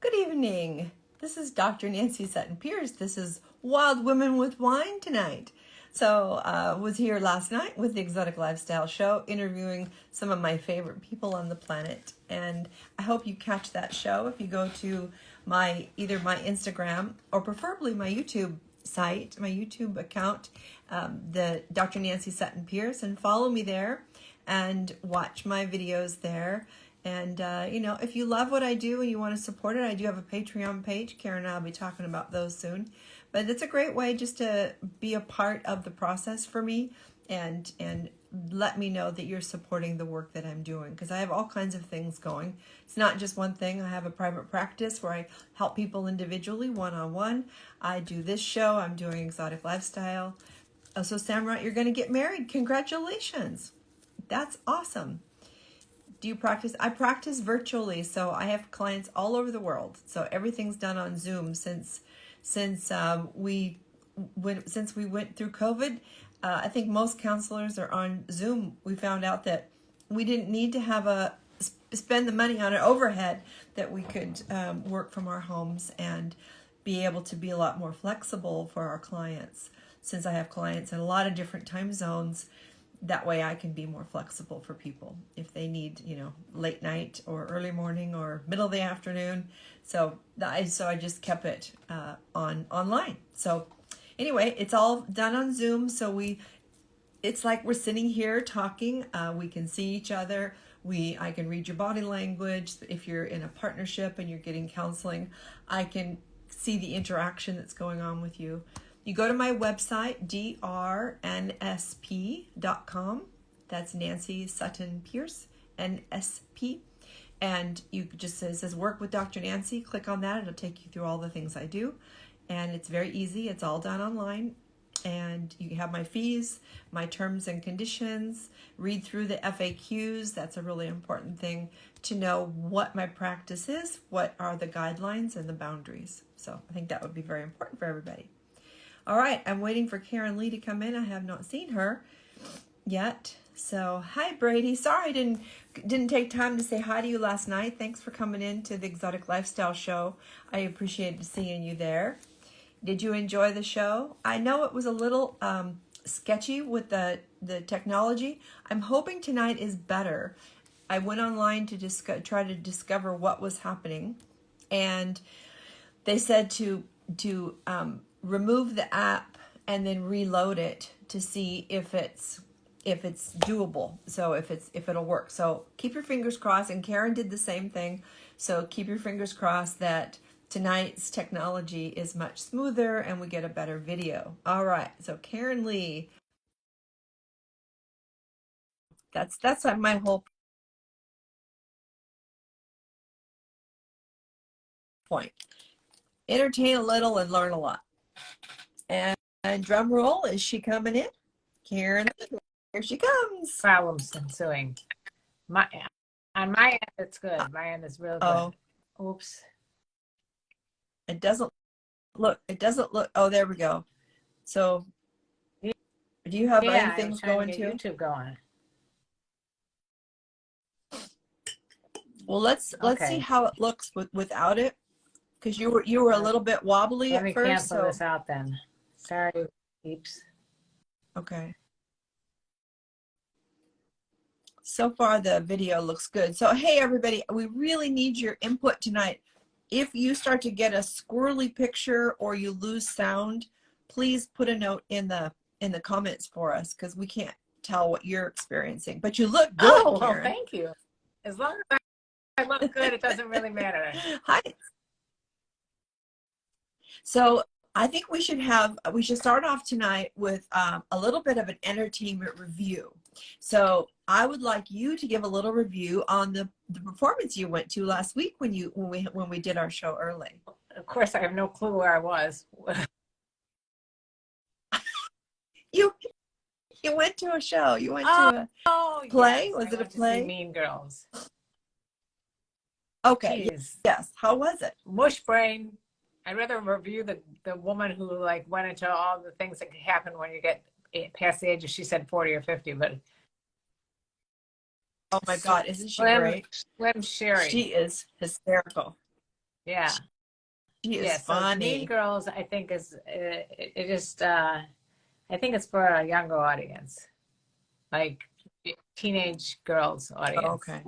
Good evening. This is Dr. Nancy Sutton Pierce. This is Wild Women with Wine tonight. So was here last night with the Exotic Lifestyle Show, interviewing some of my favorite people on the planet. And I hope you catch that show if you go to either my Instagram or preferably my YouTube site, my YouTube account, the Dr. Nancy Sutton Pierce, and follow me there and watch my videos there. And, if you love what I do and you want to support it, I do have a Patreon page. Karen and I will be talking about those soon. But it's a great way just to be a part of the process for me and let me know that you're supporting the work that I'm doing, because I have all kinds of things going. It's not just one thing. I have a private practice where I help people individually, one-on-one. I do this show. I'm doing Exotic Lifestyle. So, Samurai, you're going to get married. Congratulations. That's awesome. Do you practice? I practice virtually, so I have clients all over the world. So everything's done on Zoom since we went through COVID. I think most counselors are on Zoom. We found out that we didn't need to spend the money on an overhead, that we could work from our homes and be able to be a lot more flexible for our clients. Since I have clients in a lot of different time zones, that way I can be more flexible for people if they need, late night or early morning or middle of the afternoon. So I just kept it online. So anyway, it's all done on Zoom. So it's like we're sitting here talking. We can see each other. I can read your body language. If you're in a partnership and you're getting counseling, I can see the interaction that's going on with you. You go to my website, drnsp.com. That's Nancy Sutton Pierce, NSP. And it says work with Dr. Nancy. Click on that. It'll take you through all the things I do. And it's very easy. It's all done online. And you have my fees, my terms and conditions. Read through the FAQs. That's a really important thing to know what my practice is, what are the guidelines and the boundaries. So I think that would be very important for everybody. All right, I'm waiting for Karenlee to come in. I have not seen her yet. So, hi, Brady. Sorry I didn't take time to say hi to you last night. Thanks for coming in to the Exotic Lifestyle Show. I appreciated seeing you there. Did you enjoy the show? I know it was a little sketchy with the technology. I'm hoping tonight is better. I went online to try to discover what was happening, and they said to remove the app and then reload it to see if it's doable. So if it'll work. So keep your fingers crossed. And Karen did the same thing. So keep your fingers crossed that tonight's technology is much smoother and we get a better video. All right. So Karenlee, that's my whole point. Entertain a little and learn a lot. And drum roll, is she coming in? Karen, here she comes. Problems ensuing. On my end, it's good. My end is real good. Oops. It doesn't look. Oh, there we go. So, do you have anything going to YouTube going? Well, let's see how it looks without it, because you were a little bit wobbly at first. Let me cancel this out then. Sorry, peeps. Okay. So far, the video looks good. So, hey, everybody, we really need your input tonight. If you start to get a squirrely picture or you lose sound, please put a note in the comments for us, because we can't tell what you're experiencing. But you look good, Karen. Well, thank you. As long as I look good, it doesn't really matter. Hi. So I think we should start off tonight with a little bit of an entertainment review. So I would like you to give a little review on the performance you went to last week when we did our show early. Of course, I have no clue where I was. You went to a show. You went to a play. Yes, was it a play? To see Mean Girls. Okay. Yes. How was it? Mush brain. I'd rather review the woman who went into all the things that can happen when you get past the age of, she said 40 or 50, but oh my God, isn't she great? Slim Sherry. She is hysterical. Yeah. She Yeah. is So Mean funny. Girls, I think it just I think it's for a younger audience, like teenage girls Oh, audience. okay.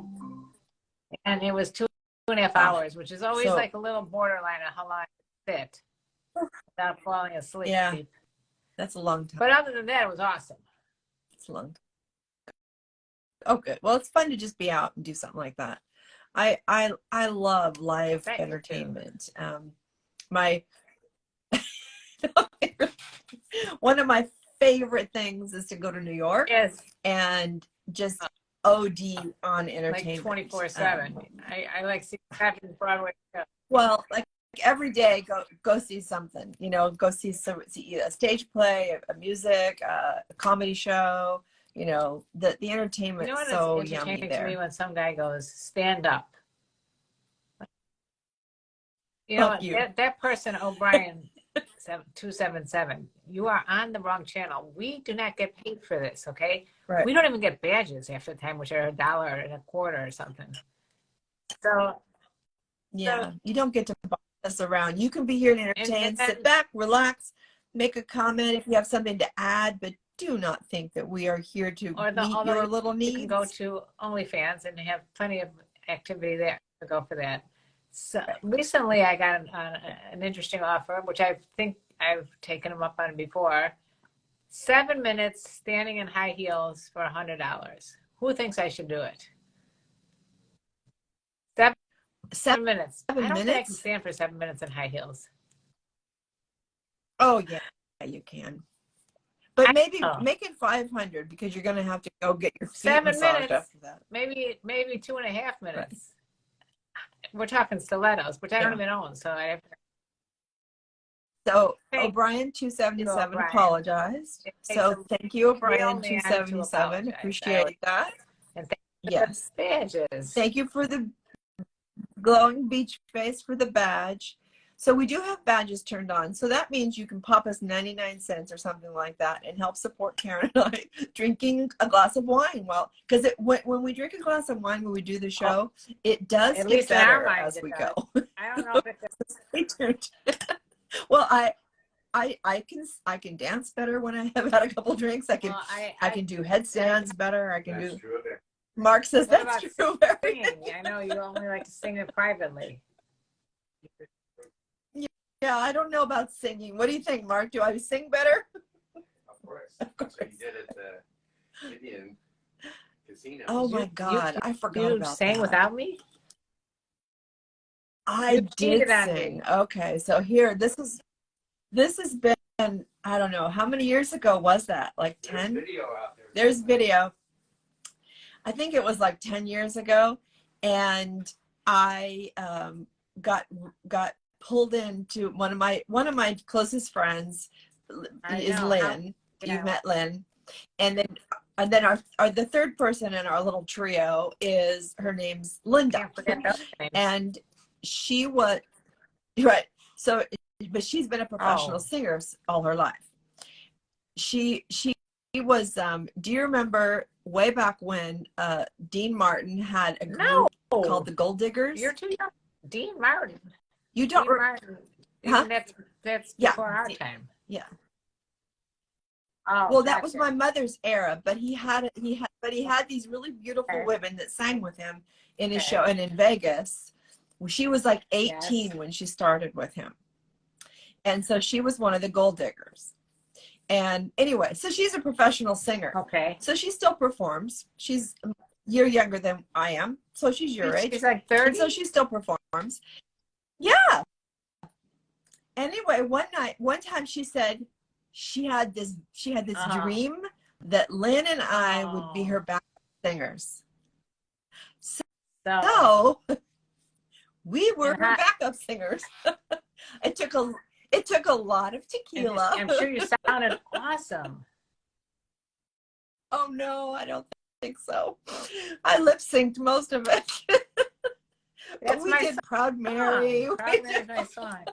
And it was 2.5 Ah, hours, which is always so like a little borderline of how long to sit without falling asleep. yeah, that's a long time. But other than that, it was awesome. It's a long time. Oh, good. Well, it's fun to just be out and do something like that. I love I live bet you do. entertainment. My one of my favorite things is to go to New York Yes, and just OD on like entertainment. 24/7. I like seeing happen Broadway show. Well, like every day, go see something. Go see a stage play, a music, a comedy show. The You know entertainment's what is so yummy entertaining to me there. when some guy goes, stand up. You know Fuck what? you. That person, O'Brien 277, you are on the wrong channel. We do not get paid for this, okay? Right. We don't even get badges half the time, which are $1.25 or something. So, Yeah, you don't get to boss us around. You can be here to and entertain, sit then back, relax, make a comment if you have something to add, but do not think that we are here to meet although your little you can go needs. to OnlyFans and have plenty of activity there to go for that. So Right. recently I got an interesting offer, which I think I've taken them up on before. 7 minutes standing in high heels for $100. Who thinks I should do it? 7 minutes. I Seven don't think I can minutes? stand for 7 minutes in high heels. Oh yeah, you can. But I maybe know. make it 500 because you're gonna have to go get your feet 7 minutes, massaged after that. maybe 2.5 Right. minutes. We're talking stilettos, which I don't Yeah. even own, so I have to So thank O'Brien you, 277 O'Brien. apologized. It takes So a thank you, real O'Brien man to 277. apologize. I always Appreciate that. and thank you for the Yes. badges. Thank you for the glowing beach face for the badge. So we do have badges turned on. So that means you can pop us 99 cents or something like that and help support Karen and I drinking a glass of wine. Well, because when we drink a glass of wine when we do the show, it does At get least in our better minds, as it we does. go. I don't know if it's Stay tuned. Well, I can dance better when I have had a couple drinks. well, I can do headstands better. I can That's do. true. Mark says what that's about true. singing? I know you only like to sing it privately. Yeah, I don't know about singing. What do you think, Mark? Do I sing better? Of course. Of course. That's what you did at the Indian casino. Oh my You God, I forgot you about sang that. without me? I You did cheated on sing. me. Okay, so here, this has been, I don't know, how many years ago was that? Like There's 10? video out there. There's video. I think it was like 10 years ago, and I got pulled into one of my closest friends I is know. Lynn. Yeah. You've met Lynn, and then our the third person in our little trio is her name's Linda, Can't forget those names. and she was right. So, but she's been a professional Oh. singer all her life. She was. Do you remember way back when Dean Martin had a group No. called the Gold Diggers? You're too young. Dean Martin. You don't. Dean Martin. Huh? Even that's Yeah. before our time. Yeah. Oh, Well, that was gotcha. my mother's era, but he had these really beautiful Okay. women that sang with him in his Okay. show and in Vegas. She was like 18 Yes. when she started with him. And so she was one of the Gold Diggers. And anyway, so she's a professional singer. Okay. So she still performs. She's a year younger than I am, so she's your age. She's like And 30. so she still performs. Yeah. Anyway, one time she said she had this dream that Lynn and I would be her backup singers. So we were her backup singers. It took a lot of tequila. I'm sure you sounded awesome. Oh no, I don't think so. I lip synced most of it. But we did Proud Mary. Proud Mary's my song.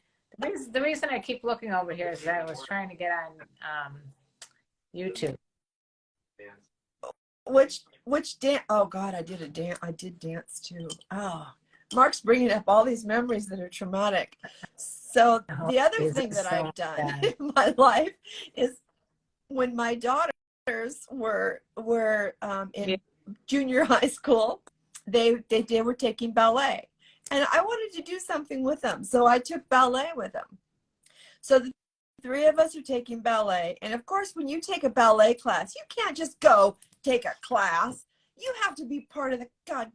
The reason I keep looking over here is that I was trying to get on YouTube. Which dance? Oh God, I did dance too. Oh, Mark's bringing up all these memories that are traumatic. So Oh, the other Jesus, thing that so I've done bad. in my life is when my daughters were Yeah. in junior high school, they were taking ballet, and I wanted to do something with them, so I took ballet with them. So the three of us are taking ballet, and of course, when you take a ballet class, you can't just go take a class. You have to be part of the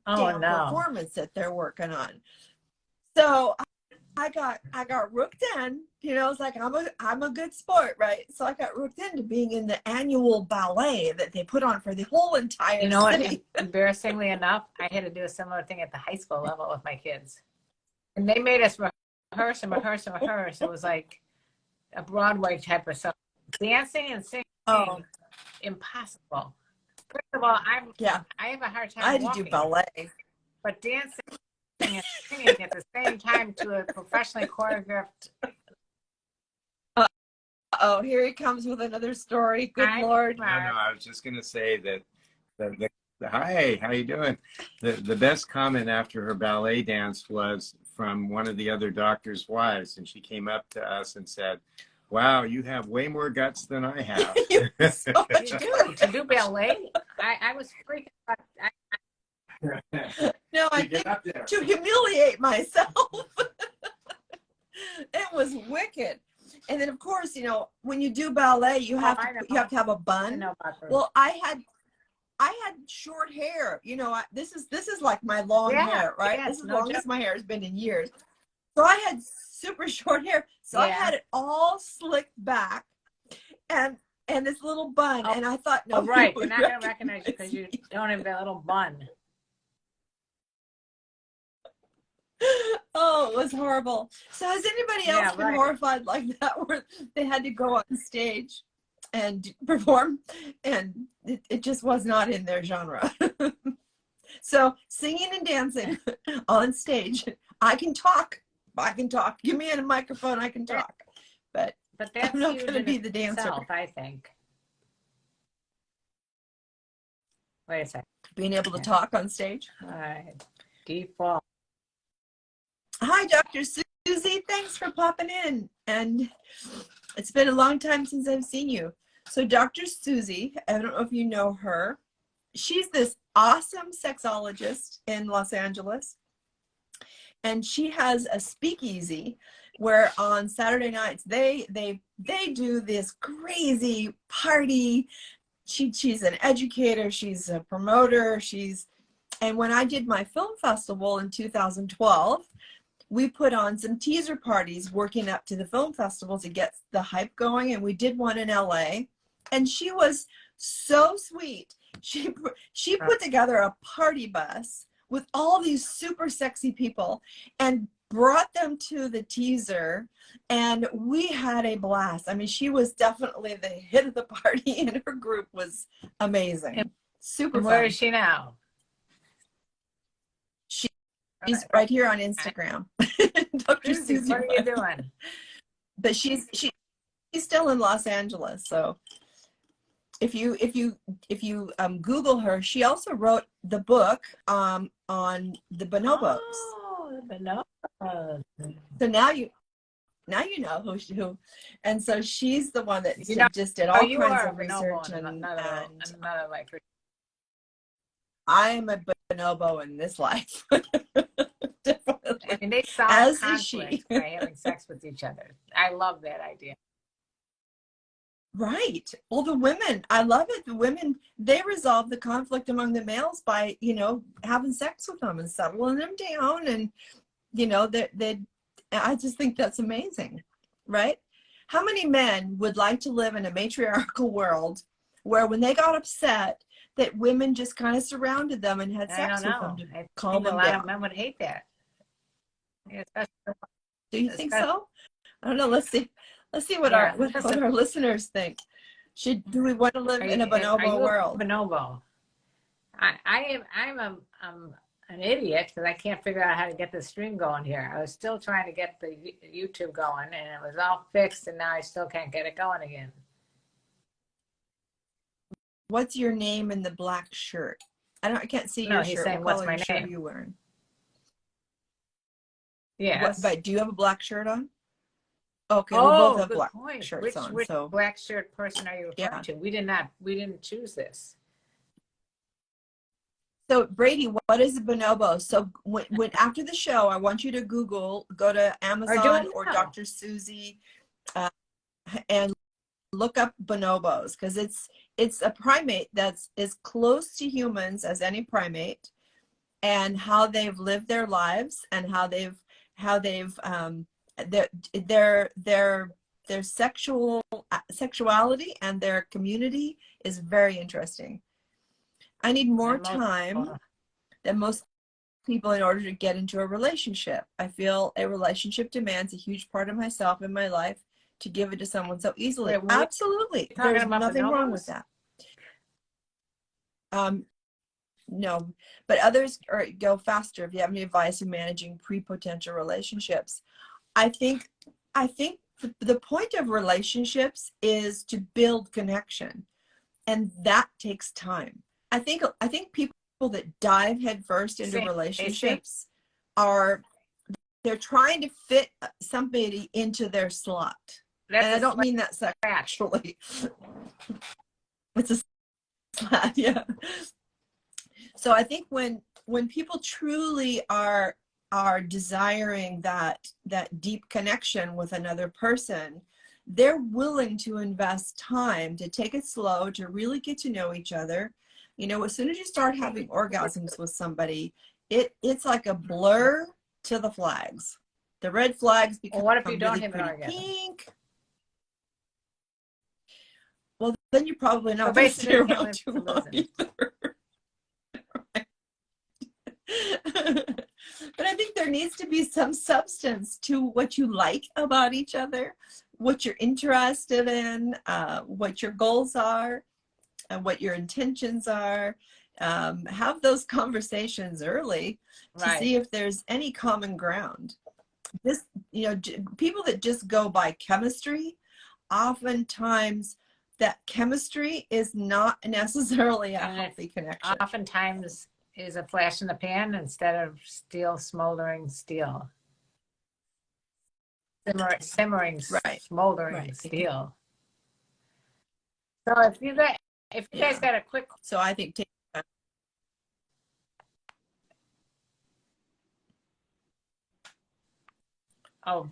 Oh, goddamn no. performance that they're working on. So I got rooked in. You know, it's like I'm a good sport, right? So I got rooked into being in the annual ballet that they put on for the whole You entire know what? city. Embarrassingly enough, I had to do a similar thing at the high school level with my kids. And they made us rehearse and rehearse and rehearse. It was like a Broadway type of stuff. Dancing and singing, Oh, impossible. First of all, yeah. I have a hard I time had to do walking, ballet. but dancing and singing at the same time to a professionally choreographed. Oh, here he comes with another story. Good Hi, Lord. No, Mark. I was just gonna say that hi, how you doing? The best comment after her ballet dance was from one of the other doctor's wives, and she came up to us and said, "Wow, you have way more guts than I have." You were so much You do to do ballet. I was freaking out. No, I To get think up there. to humiliate myself. It was wicked. And then of course, you know, when you do ballet, you Oh, have I to have a I bun. know about those. Well, I had short hair. You know, this is like my long Yeah, hair, right? yeah, This it's is the no joke. longest my hair has been in years. So I had super short hair. So I Yeah. had it all slicked back and this little bun. Oh, And I thought Oh, nobody right. They're would not going to recognize you because recognize you me. don't have that little bun. Oh, it was horrible. So has anybody else Yeah, been right. horrified like that where they had to go on stage and perform and it just was not in their genre? So singing and dancing on stage, I can talk. I can talk. Give me a microphone, I can talk. But But I'm that's not huge going to in be the dancer. itself, I think. Wait a second. Being able to Yeah. talk on stage. All right. Default. Hi, Dr. Susie. Thanks for popping in. And it's been a long time since I've seen you. So Dr. Susie, I don't know if you know her. She's this awesome sexologist in Los Angeles. And she has a speakeasy where on Saturday nights they do this crazy party. She's an educator, she's a promoter, and when I did my film festival in 2012, we put on some teaser parties working up to the film festival to get the hype going, and we did one in LA, and she was so sweet. She put together a party bus with all these super sexy people and brought them to the teaser, and we had a blast. I mean, she was definitely the hit of the party, and her group was amazing. Super And where fun. is she now? She's right here on Instagram. Dr. Susie, Susie. what are you doing? But she's still in Los Angeles. So if you Google her, she also wrote the book on the bonobos. Oh, the bonobos. So now you know who, and so she's the one that You know, just did all you kinds are a of bonobo research in and another life. I am a bonobo in this life. Definitely. I mean, they solve As is conflict she. by having sex with each other. I love that idea. Right. Well, the women, I love it. The women, they resolve the conflict among the males by, you know, having sex with them and settling them down. And, you know, I just think that's amazing. Right. How many men would like to live in a matriarchal world where when they got upset, that women just kind of surrounded them and had I sex don't with them know. to I calm think a them lot of down? men would hate that. Do you think Especially, so? I don't know. Let's see what yeah. what our listeners think. Do we want to live in a Are bonobo you a world? bonobo? I'm an idiot because I can't figure out how to get the stream going here. I was still trying to get the YouTube going, and it was all fixed, and now I still can't get it going again. What's your name in the black shirt? I can't see No, your he's shirt. saying, What "What's color my shirt are name?" you wearing? Yes. But do you have a black shirt on? Okay, we both Oh, have good black point. shirts on. Which So black shirt person are you referring yeah. to? We didn't choose this. So Brady, what is a bonobo? So when after the show, I want you to go to Or do Amazon it or now. Dr. Susie, and look up bonobos, because it's a primate that's as close to humans as any primate, and how they've lived their lives, and how they've their sexuality and their community is very interesting. I need more And most time people, than most people in order to get into a relationship. I feel a relationship demands a huge part of myself in my life to give it to someone so easily. wait, were we Absolutely. talking There's about nothing wrong with bonobos? that. No, but others go faster. If you have any advice in managing pre-potential relationships, I think the point of relationships is to build connection, and that takes time. I think people that dive headfirst into They think relationships are they're trying to fit somebody into their slot. that's And I a don't mean that slap. sexually. It's a slot, yeah. So I think when people truly are desiring that deep connection with another person, they're willing to invest time to take it slow, to really get to know each other. You know, as soon as you start having orgasms with somebody, it's like a blur to the flags. The red flags Well, become what if you don't really have an pretty orgasm? pink. Well, then you're probably So not going to stay basically, you can't around win too for long losing. either. But I think there needs to be some substance to what you like about each other, what you're interested in, what your goals are, and what your intentions are. Have those conversations early to Right. see if there's any common ground. This, people that just go by chemistry, oftentimes that chemistry is not necessarily a And it healthy connection. oftentimes is a flash in the pan instead of steel, smoldering steel. Simmering, Right, smoldering right. steel. So if you guys got a quick, So I think oh,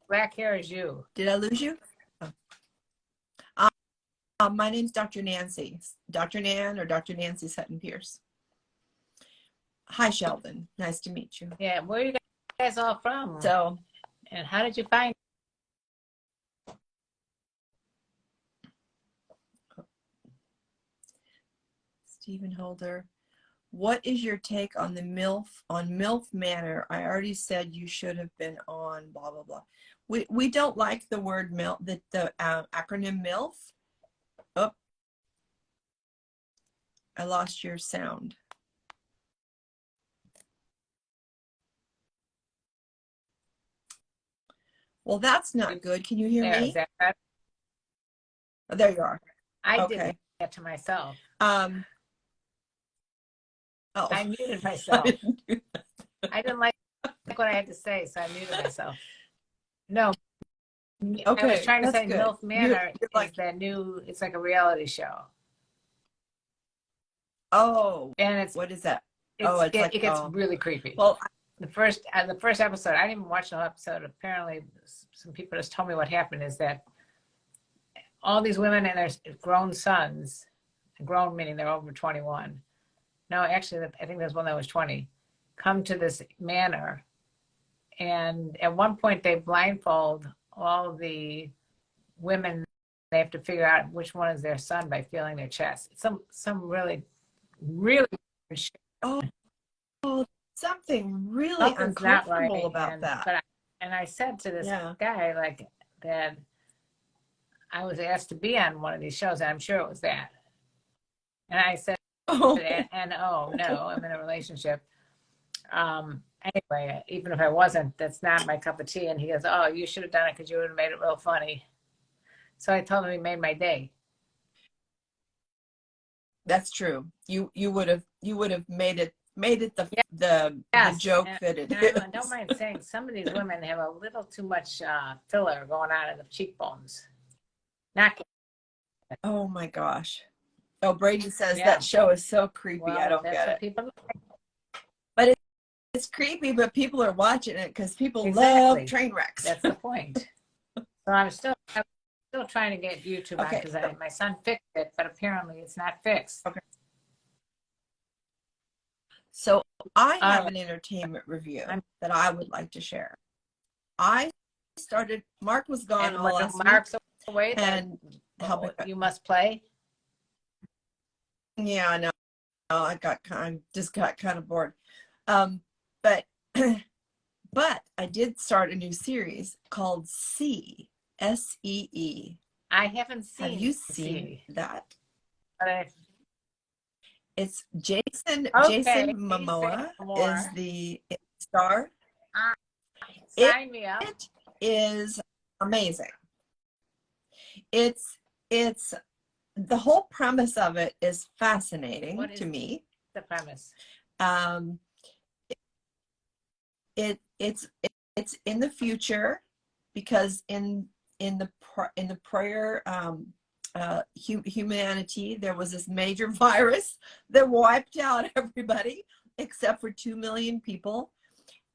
black hair is you. did I lose you? Oh. My name's Dr. Nancy, Dr. Nan or Dr. Nancy Sutton Pierce. Hi, Sheldon. Nice to meet you. Yeah, where are you guys all from? So, And how did you find? Stephen Holder, what is your take on the MILF Manor? I already said you should have been on blah blah blah. We don't like the word MILF, the acronym MILF. Oh, I lost your sound. Well, that's not good. Can you hear me? Is that right? Oh, there you are. I Okay. did that to myself. Oh. I muted myself. I didn't like what I had to say, so I muted myself. No. Okay, I was trying to say good. MILF Manor You're like, is that new, it's like a reality show. oh, And it's what is that? it gets really creepy. Well, the first episode, I didn't even watch the whole episode. Apparently, some people just told me what happened is that all these women and their grown sons, grown meaning they're over 21. No, actually, I think there's one that was 20, come to this manor. And at one point, they blindfold all the women. They have to figure out which one is their son by feeling their chest. Some really, really. Oh, something really Something's not uncomfortable right. about that. But I said to this guy like that I was asked to be on one of these shows, and I'm sure it was that. And I said, oh no, I'm in a relationship. Anyway, even if I wasn't, that's not my cup of tea. And he goes, oh, you should have done it because you would have made it real funny. So I told him he made my day. That's true. You would have made it made it the Yes, joke that it and is. I don't mind saying some of these women have a little too much filler going on in the cheekbones. Not Oh my gosh. Oh, Brady says yeah. that show is so creepy. Well, I don't that's get what it. people But it's creepy, but people are watching it because people exactly. love train wrecks. That's the point. So I'm still trying to get YouTube on Okay. because my son fixed it, but apparently it's not fixed. Okay. So I have right. an entertainment review I'm- that I would like to share. I started. Mark was gone And all when last Mark's week, away, and then you must play. yeah, I know. I just got kind of bored. But but I did start a new series called SEE. I haven't seen. Have you seen that? But It's Jason okay, Momoa say more. is the star. Sign me up. It is amazing. It's the whole premise of it is fascinating to me. The premise. It's in the future because in the prior humanity there was this major virus that wiped out everybody except for 2 million people,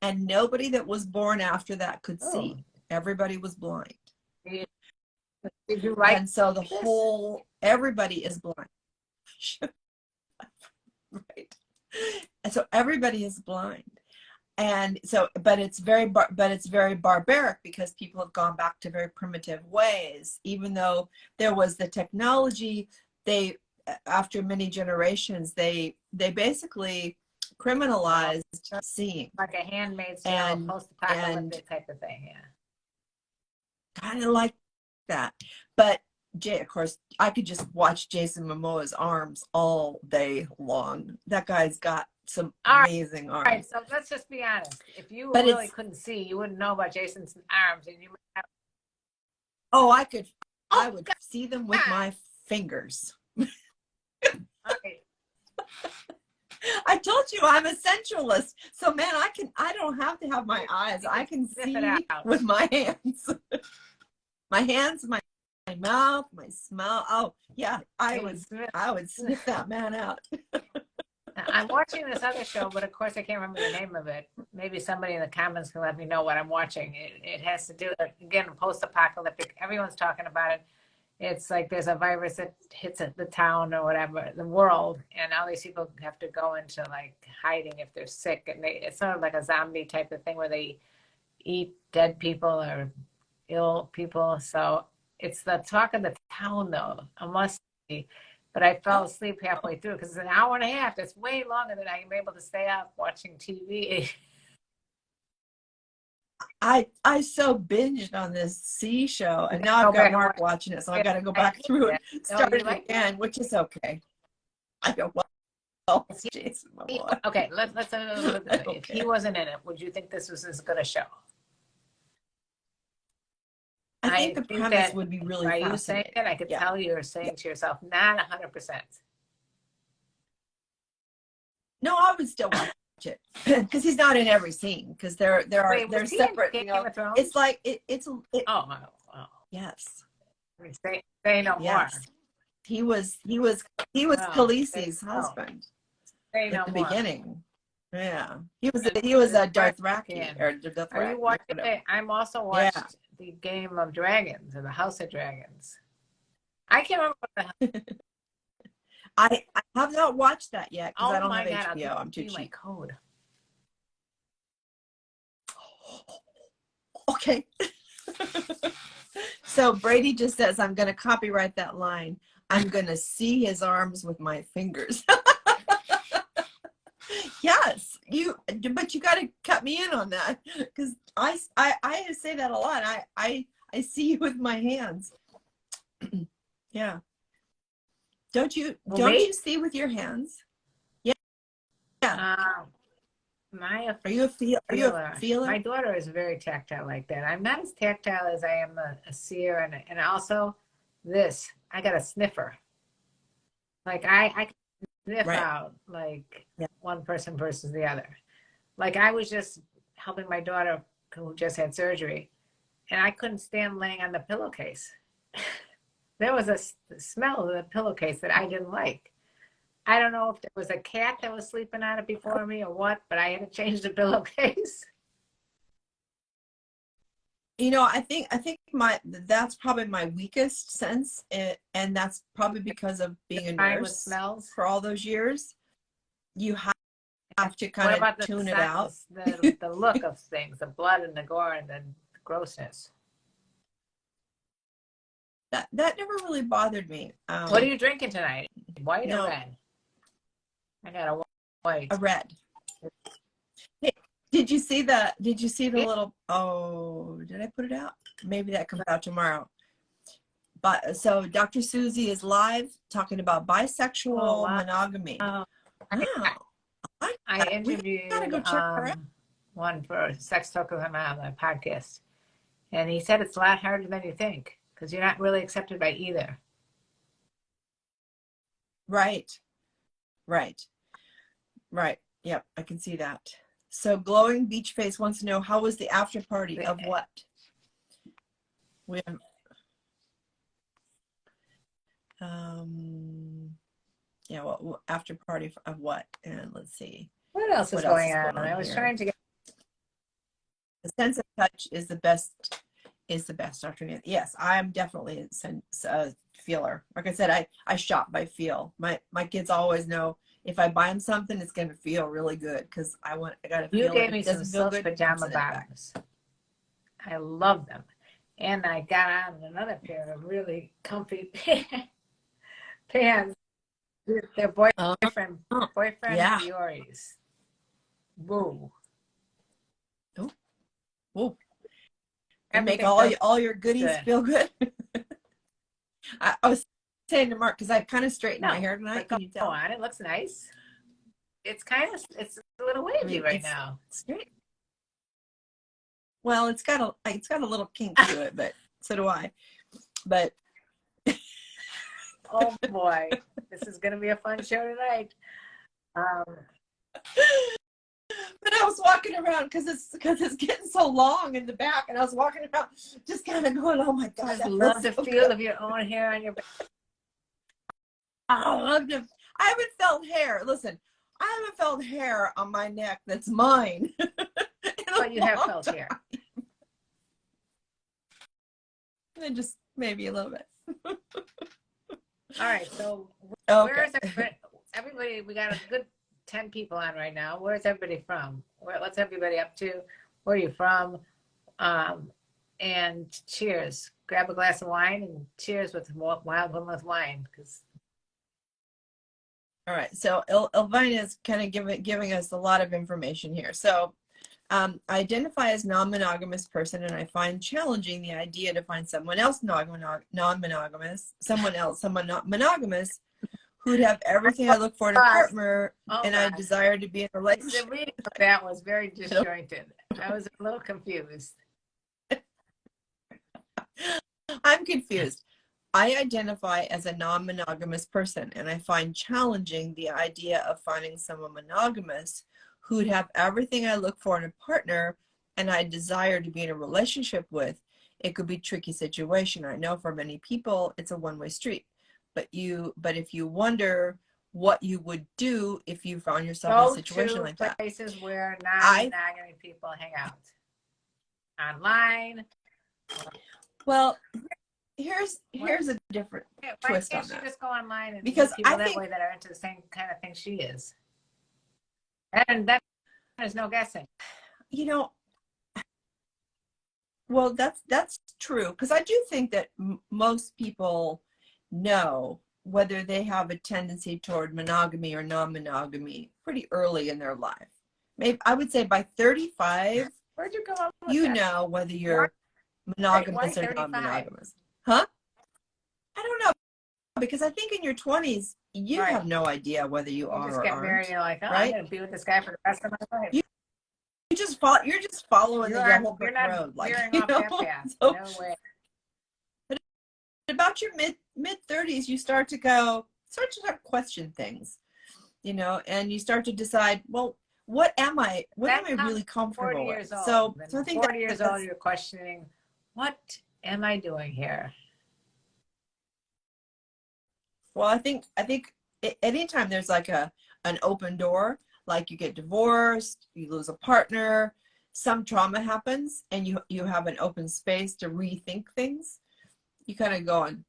and nobody that was born after that could see. Everybody was blind. Did you write? And so everybody is blind. Right. And so everybody is blind. And so, but it's very barbaric because people have gone back to very primitive ways. Even though there was the technology, after many generations, they basically criminalized seeing. Like a Handmaid's Tale, post-apocalyptic type of thing, yeah. Kind of like that. But of course, I could just watch Jason Momoa's arms all day long. That guy's got some amazing arms. All right, so let's just be honest. If you really couldn't see, you wouldn't know about Jason's arms, and you would have. Oh, I would see them with my fingers. Okay. I told you I'm a sensualist, so man, I don't have to have my eyes. I can see with my hands. My hands, my mouth, my smell. Oh yeah, I would sniff that man out. I'm watching this other show, but of course I can't remember the name of it. Maybe somebody in the comments can let me know what I'm watching. It has to do, again, post-apocalyptic. Everyone's talking about it. It's like there's a virus that hits the town or whatever, the world, and all these people have to go into like hiding if they're sick. And it's sort of like a zombie type of thing where they eat dead people or ill people. So it's the talk of the town, though. I must be. But I fell asleep halfway through because it's an hour and a half. That's way longer than I'm able to stay up watching TV. I so binged on this C show, and now I've got Mark watching it, so I got to go back through and start it again, which is okay. I go, well, it's Jason Momoa. Okay, let's if he wasn't in it, would you think this was as good a show? I think the premise would be really fascinating. Are you saying it? I could tell you're saying to yourself, not 100%. No, I would still watch it because he's not in every scene because they're separate. You know, it's like it's. Oh, yes. Say no more. He was Khaleesi's husband at the beginning. Yeah, he was a Dothraki or Dothraki. Are you watching it? I'm also watched the Game of Dragons or the House of Dragons. I can't remember what the I have not watched that yet because I don't have God, HBO. I'm too cheap. My code. Okay. So Brady just says, I'm going to copyright that line. I'm going to see his arms with my fingers. Yes, but you got to cut me in on that because I say that a lot. I see you with my hands. Yeah. Don't you see with your hands? Yeah. Yeah. Are you a feeler? My daughter is very tactile like that. I'm not as tactile as I am a seer, and also this. I got a sniffer. Like I can sniff out like one person versus the other. Like I was just helping my daughter who just had surgery, and I couldn't stand laying on the pillowcase. There was a smell of the pillowcase that I didn't like. I don't know if there was a cat that was sleeping on it before me or what, but I had to change the pillowcase. You know, I think that's probably my weakest sense, and that's probably because of being a Fine with nurse smells. for all those years. You have to What kind about of tune it out. the look of things, the blood and the gore and the grossness? That never really bothered me. What are you drinking tonight? White no, or red? I got a white. a red. Hey, did you see the Yeah. little, oh, did I put it out? Maybe that comes out tomorrow. But so Dr. Susie is live talking about bisexual Oh, wow. monogamy. Wow. I interviewed go check her out. one for Sex Talk with Him on my podcast, and he said it's a lot harder than you think because you're not really accepted by either. Right. Yep, I can see that. So Glowing Beach Face wants to know, how was the after party of what? We have, yeah, well, after party of what? And let's see. What else is going on? I was trying to get. The sense of touch is the best, Dr. Nancy. Yes, I'm definitely a feeler. Like I said, I shop by feel. My kids always know if I buy them something, it's going to feel really good because I got to feel it. You gave me It some doesn't feel silk good, pajama bottoms. I love them. And I got on another pair of really comfy pants. They're boyfriend yeah. Fioris. Woo. Whoa. And make all your goodies feel good. I was saying to Mark, because I kind of straightened my hair tonight. Can you tell? On, it looks nice. It's a little wavy now. It's great. Well, it's got a little kink to it, but so do I. But oh boy, this is gonna be a fun show tonight. But I was walking around because it's getting so long in the back, and I was walking around just kind of going, "Oh my God!" I love the feel of your own hair on your back. I haven't felt hair. Listen, I haven't felt hair on my neck that's mine. But you have felt hair. And just maybe a little bit. All right, so okay. Where is everybody? We got a good 10 people on right now. Where's everybody from? What's everybody up to? Where are you from? And cheers. Grab a glass of wine and cheers with Wild Women with Wine. All right. So Elvina is kind of giving us a lot of information here. So I identify as non-monogamous person, and I find challenging the idea to find someone else non-monogamous, someone not monogamous, who'd have everything I look for in a partner, and I desire to be in a relationship. The reading of that was very disjointed. I was a little confused. I'm confused. I identify as a non-monogamous person, and I find challenging the idea of finding someone monogamous who'd have everything I look for in a partner, and I desire to be in a relationship with. It could be a tricky situation. I know for many people, it's a one-way street. But if you wonder what you would do if you found yourself in a situation like that. Places where non-monogamy people hang out. Online. Well, here's a different twist on that. Why can't she just go online and because meet people that way that are into the same kind of thing she is? And that there's no guessing. You know, well, that's true, because I do think that most people know whether they have a tendency toward monogamy or non-monogamy pretty early in their life. Maybe I would say by 35, where'd you go up with you that? know whether you're monogamous or non-monogamous. Huh? I don't know, because I think in your 20s you have no idea whether you are just or get aren't. married and you're like, oh, right? I'm gonna be with this guy for the rest of my life. You're just following the yellow brick road, like, you know? So, no way. But about your mid 30s, you start to question things, you know, and you start to decide, well, what am I really comfortable 40 with? years old. So Then I think 40 years old, that's, you're questioning, what am I doing here? well, I think anytime there's like an open door, like you get divorced, you lose a partner, some trauma happens, and you have an open space to rethink things. You kind of going,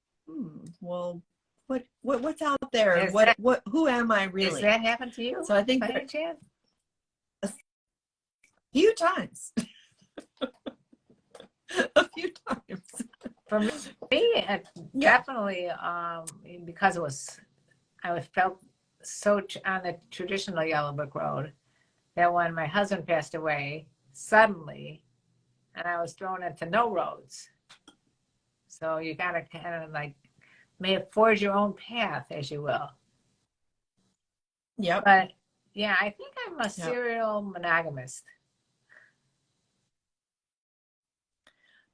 well, what's out there, and who am I really? Does that happen to you? So I think by any chance? A few times, a few times. For me, definitely, because I felt so on the traditional Yellow Brick Road that when my husband passed away suddenly, and I was thrown into no roads. So you gotta kind of like may forge your own path, as you will. Yep. But yeah, I think I'm a serial monogamist.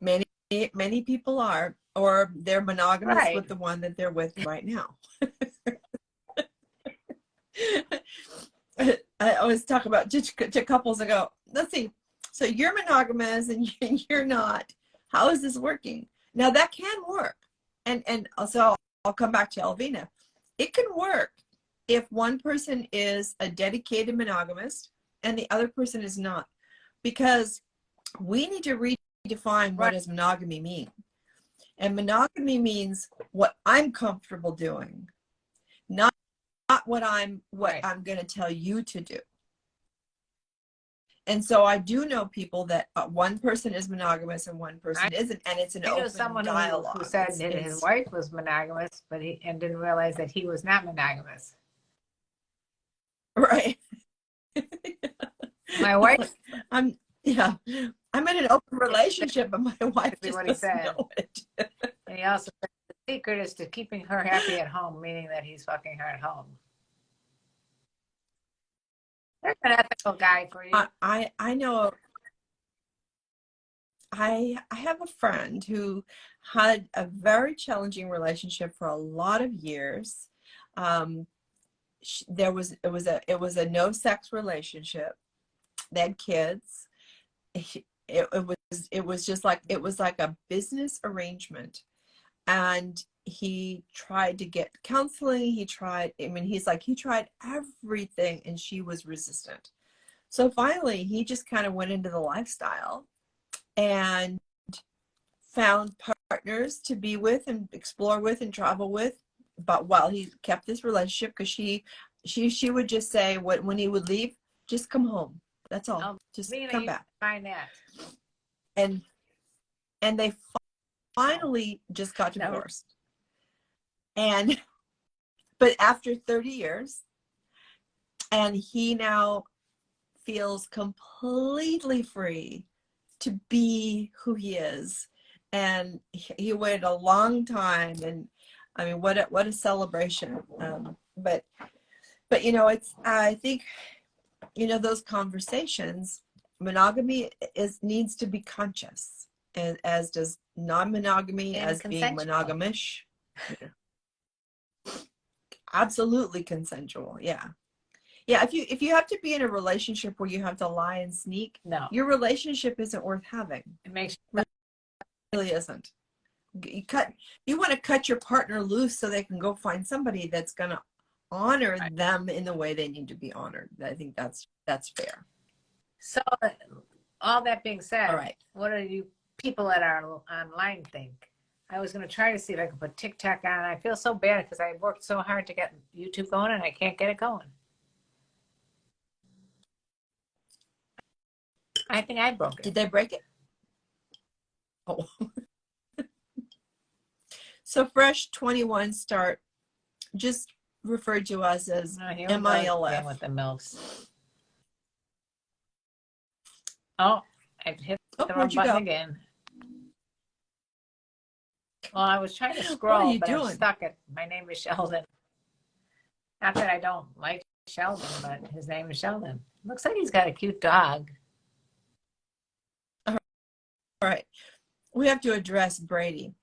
Many people are, or they're monogamous Right. with the one that they're with right now. I always talk about to couples. I go, let's see. So you're monogamous and you're not. How is this working? Now that can work, and also I'll come back to Elvina. It can work if one person is a dedicated monogamist and the other person is not, because we need to redefine what does monogamy mean. And monogamy means what I'm comfortable doing, not what I'm going to tell you to do. And so I do know people that one person is monogamous and one person isn't, and it's an open someone dialogue. who said that his wife was monogamous, but and didn't realize that he was not monogamous. Right. My wife. I'm in an open relationship, but my wife just doesn't know it. And he also said the secret is to keeping her happy at home, meaning that he's fucking her at home. There's an ethical guy for you. I know. I have a friend who had a very challenging relationship for a lot of years. It was a no sex relationship. They had kids. It was just like, it was like a business arrangement, and he tried to get counseling. He tried everything, and she was resistant. So finally he just kind of went into the lifestyle and found partners to be with and explore with and travel with, but while he kept this relationship, because she would just say, when he would leave, just come home, that's all, just come back. Find that. And they finally just got divorced. But after 30 years, and he now feels completely free to be who he is. And he waited a long time, and I mean, what a celebration. But I think, those conversations, monogamy needs to be conscious, and as does non-monogamy, as being monogamish. Absolutely consensual. Yeah. If you have to be in a relationship where you have to lie and sneak, no, your relationship isn't worth having. It makes really isn't. You want to cut your partner loose so they can go find somebody that's going to honor them in the way they need to be honored. I think that's fair. So, all that being said, all right, what do you people that are online think? I was going to try to see if I could put TikTok on. I feel so bad because I worked so hard to get YouTube going and I can't get it going. I think I broke it. Did they break it? Oh. So Fresh 21 Start just referred to us as MILF. With the MILFs. Oh, I hit the wrong button again. Well, I was trying to scroll, but I'm stuck at my name is Sheldon. Not that I don't like Sheldon, but his name is Sheldon. Looks like he's got a cute dog. All right. We have to address Brady.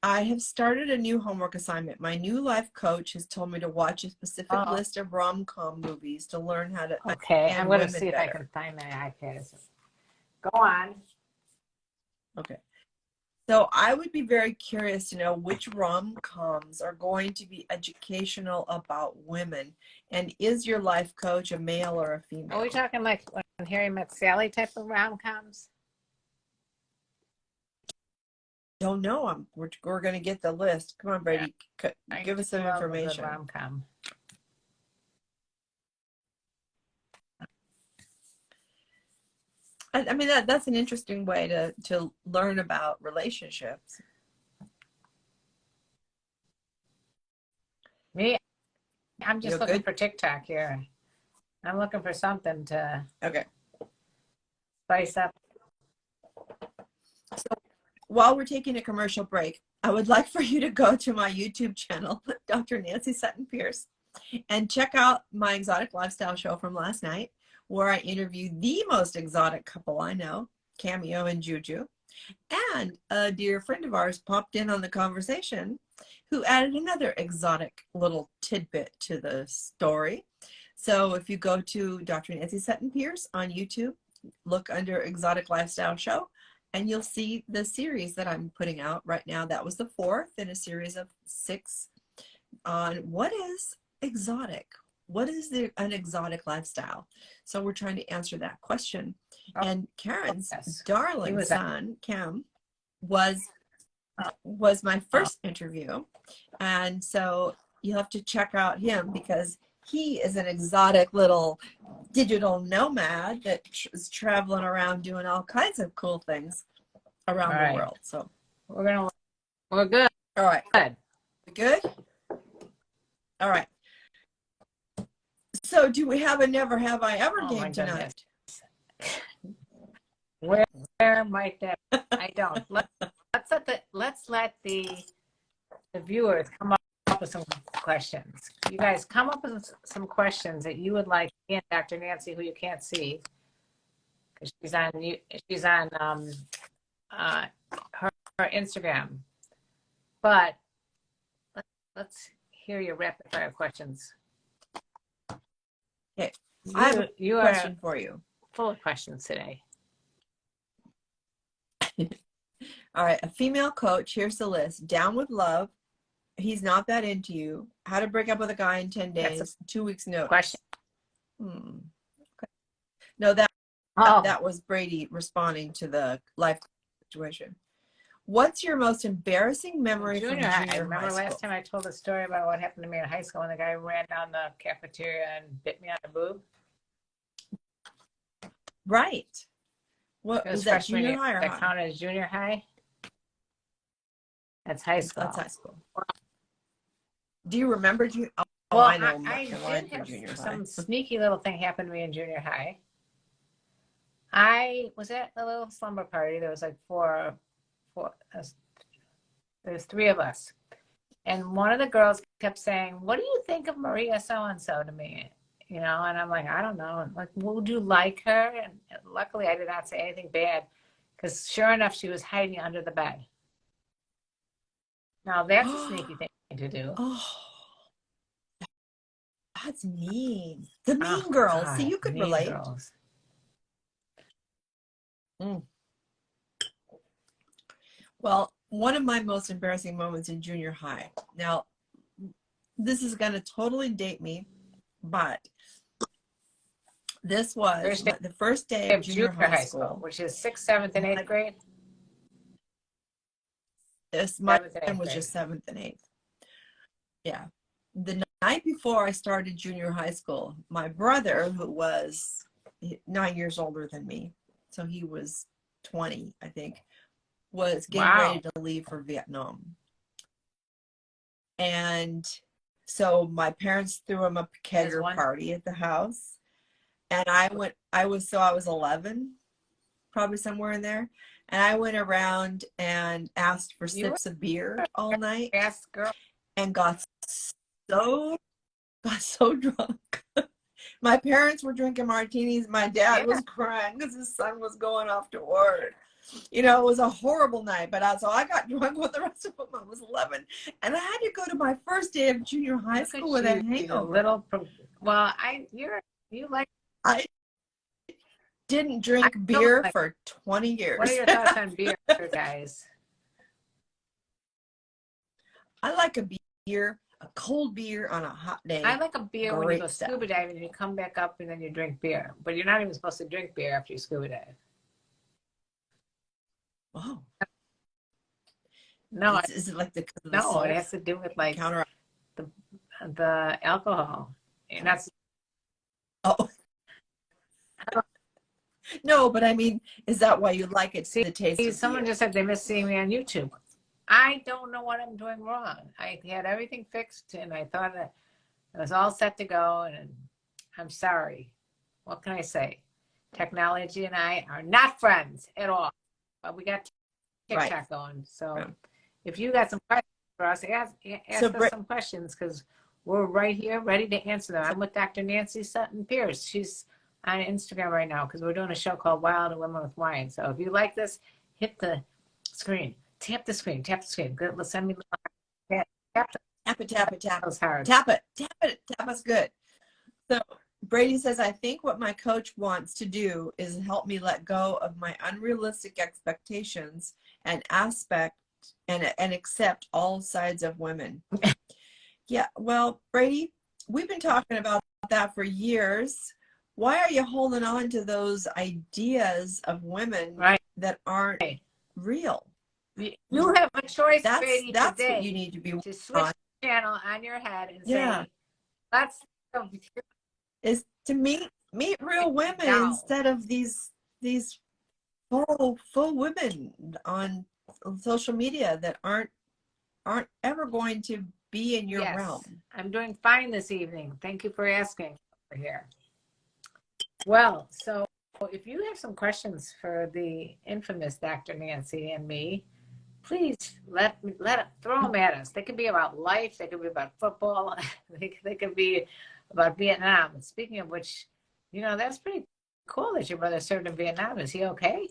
I have started a new homework assignment. My new life coach has told me to watch a specific Oh, list of rom-com movies to learn how to okay. I'm understand going to women see if I better. can find my iPad. Go on. Okay. So I would be very curious to know which rom-coms are going to be educational about women. And is your life coach a male or a Are female? we talking like when Harry Met Sally type of rom-coms? Don't know. We're going to get the list. Come on, Brady. Give us some love a good information. rom-com. I mean, that's an interesting way to learn about relationships. Me, I'm just You're looking good? for TikTok here. I'm looking for something to Okay. spice up. So while we're taking a commercial break, I would like for you to go to my YouTube channel, Dr. Nancy Sutton Pierce, and check out my exotic lifestyle show from last night, where I interviewed the most exotic couple I know, Cameo and Juju. And a dear friend of ours popped in on the conversation who added another exotic little tidbit to the story. So if you go to Dr. Nancy Sutton Pierce on YouTube, look under Exotic Lifestyle Show, and you'll see the series that I'm putting out right now. That was the fourth in a series of 6 on what is exotic. What is an exotic lifestyle? So we're trying to answer that question. Oh, And Karen's yes. darling was son, Cam, was my first interview. And so you have to check out him because he is an exotic little digital nomad that is traveling around doing all kinds of cool things around the world. So we're good. All right. Good? All right. So do we have a never have I ever game tonight? Where might that? I don't. Let's let the viewers come up with some questions. You guys come up with some questions that you would like. And Dr. Nancy, who you can't see, because she's on her Instagram. But let's hear your rapid fire questions. Okay. I have a question for you. Full of questions today. All right. A female coach. Here's the list. Down with love. He's not that into you. How to break up with a guy in 10 days. 2 weeks notice. Question. Okay. No, that was Brady responding to the life situation. What's your most embarrassing memory from junior high? Remember last time I told a story about what happened to me in high school when the guy ran down the cafeteria and bit me on the boob? Right. What was that, junior high or high? That counted as junior high? That's high school. That's high school. Do you remember? I know. I did have some sneaky little thing happen to me in junior high. I was at a little slumber party. There was like there's 3 of us. And one of the girls kept saying, "What do you think of Maria so-and-so?" to me. You know, and I'm like, I don't know. Like, would you like her? And luckily I did not say anything bad, because sure enough, she was hiding under the bed. Now that's a sneaky thing to do. Oh, that's mean. The mean girls. God, see, you could relate. Girls. Well, one of my most embarrassing moments in junior high. Now, this is going to totally date me, but this was the first day of junior high school, which is 6th, 7th, and 8th grade. Mine was just 7th and 8th. Yeah. The night before I started junior high school, my brother, who was 9 years older than me, so he was 20, I think, was getting ready to leave for Vietnam. And so my parents threw him a kegger party at the house. And I was 11, probably somewhere in there. And I went around and asked for sips of beer all night. Yes, girl. And got so drunk. My parents were drinking martinis. My dad Yeah. was crying because his son was going off to work. You know, it was a horrible night. But so I got drunk with the rest of them. I was 11, and I had to go to my first day of junior high Look school at with a you, a hangover. little. Well, you like. I didn't I drink don't beer like. for 20 What are years. your thoughts on beer, guys? I like a beer, a cold beer on a hot I day. like a beer when you go Great stuff. scuba diving and you come back up and then you drink beer. But you're not even supposed to drink beer after you scuba dive. Wow. No, Is it like the no, salt it has to do with like counter? the alcohol. And that's Oh, no, but I mean, is that why you like it? see, The taste of someone beer. just said they miss seeing me on YouTube. I don't know what I'm doing wrong. I had everything fixed and I thought that it was all set to go, and I'm sorry. What can I say? Technology and I are not friends at all. But we got TikTok Right. going. So Right. if you got some questions for us, ask us some questions because we're right here ready to answer them. I'm with Dr. Nancy Sutton Pierce. She's on Instagram right now because we're doing a show called Wild and Women with Wine. So if you like this, hit the screen. Tap the screen. Tap the screen. Good. Let's send me tap, tap, Tap it, tap it, tap that was it. hard. Tap it, tap it, tap us good. So Brady says, I think what my coach wants to do is help me let go of my unrealistic expectations and accept all sides of women. Yeah, well, Brady, we've been talking about that for years. Why are you holding on to those ideas of women Right. that aren't real? You have a choice, Brady, That's today what you need to be to switch on. the channel on your head and Yeah, say, let's go is to meet real women down. instead of these faux women on social media that aren't ever going to be in your Yes, realm. I'm doing fine this evening. Thank you for asking over here. Well, so if you have some questions for the infamous Dr. Nancy and me, please throw them at us. They could be about life. They could be about football. They could be about Vietnam. And speaking of which, you know, that's pretty cool that your brother served in Vietnam. Is he okay?